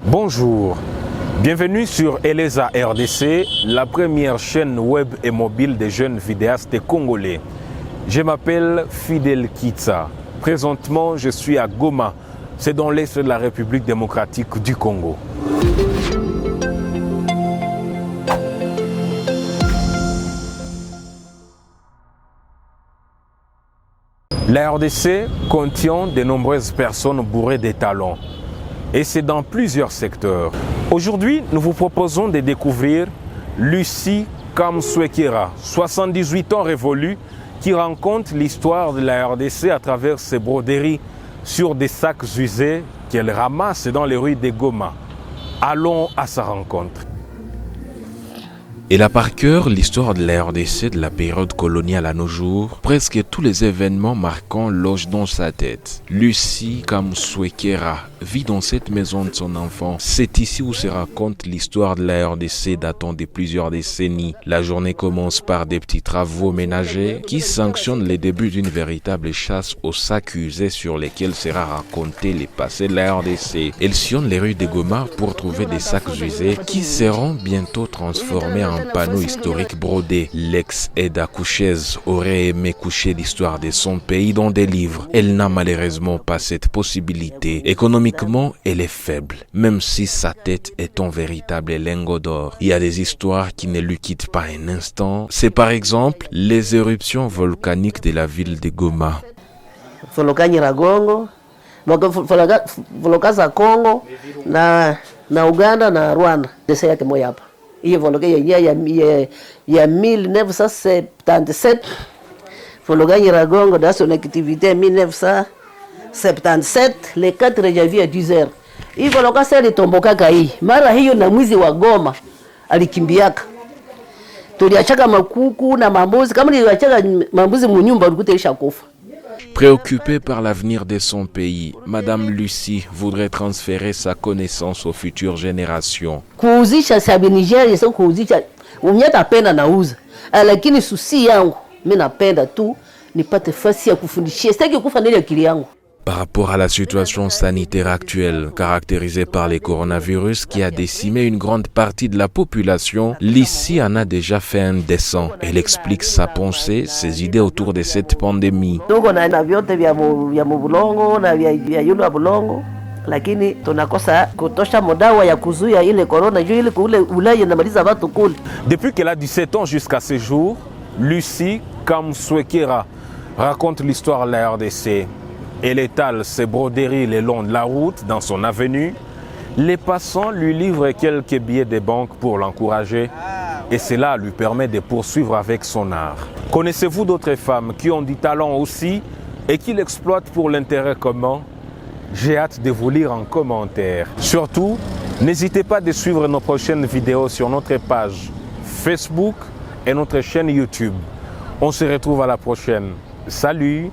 Bonjour, bienvenue sur Eleza RDC, la première chaîne web et mobile des jeunes vidéastes congolais. Je m'appelle Fidel Kitsa. Présentement, je suis à Goma, c'est dans l'est de la République démocratique du Congo. La RDC contient de nombreuses personnes bourrées de talents. Et c'est dans plusieurs secteurs. Aujourd'hui, nous vous proposons de découvrir Lucie Kamswekera, 78 ans révolue, qui raconte l'histoire de la RDC à travers ses broderies sur des sacs usés qu'elle ramasse dans les rues de Goma. Allons à sa rencontre. Elle a par cœur l'histoire de la RDC de la période coloniale à nos jours. Presque tous les événements marquants logent dans sa tête. Lucie Kamswekera vit dans cette maison de son enfant. C'est ici où se raconte l'histoire de la RDC datant de plusieurs décennies. La journée commence par des petits travaux ménagers qui sanctionnent les débuts d'une véritable chasse aux sacs usés sur lesquels sera raconté les passés de la RDC. Elle sillonne les rues de Goma pour trouver des sacs usés qui seront bientôt transformés en panneau historique brodé. L'ex-Eda Kouchez aurait aimé coucher l'histoire de son pays dans des livres. Elle n'a malheureusement pas cette possibilité. Économiquement, elle est faible, même si sa tête est un véritable lingot d'or. Il y a des histoires qui ne lui quittent pas un instant. C'est par exemple les éruptions volcaniques de la ville de Goma. Nyiragongo, volcans za Congo na Uganda na Rwanda. Dese yake moja hapa. Hiyo volcano ya 1977, volcano Nyiragongo dans son activité 1977, le 4 janvier à 10h. Hii volcano sasa ilitomboka hii. Mara hiyo na mwizi wa Goma alikimbiaka. Tuliachaka makuku na mambuzi, kama niliachaka mambuzi munyumba ulikuta ilishakufa. Préoccupée par l'avenir de son pays, Madame Lucie voudrait transférer sa connaissance aux futures générations. Kuuzisha sabi Nigeria sio kuuzisha, unyata penda nauza. Lakini susi yangu mimi napenda tu nipate fasi ya kufundishia, sitaki kufa ndani ya akili yangu. Par rapport à la situation sanitaire actuelle, caractérisée par les coronavirus qui a décimé une grande partie de la population, Lucie en a déjà fait un dessin. Elle explique sa pensée, ses idées autour de cette pandémie. Lakini tunakosa kutosha madawa ya kuzuia ile corona juu ile kule Ulaya inamaliza watu kule. Depuis qu'elle a 17 ans jusqu'à ce jour, Lucie Kamswekera raconte l'histoire de la RDC. Elle étale ses broderies le long de la route dans son avenue. Les passants lui livrent quelques billets de banque pour l'encourager et cela lui permet de poursuivre avec son art. Connaissez-vous d'autres femmes qui ont du talent aussi et qui l'exploitent pour l'intérêt commun? J'ai hâte de vous lire en commentaire. Surtout, n'hésitez pas à suivre nos prochaines vidéos sur notre page Facebook et notre chaîne YouTube. On se retrouve à la prochaine. Salut!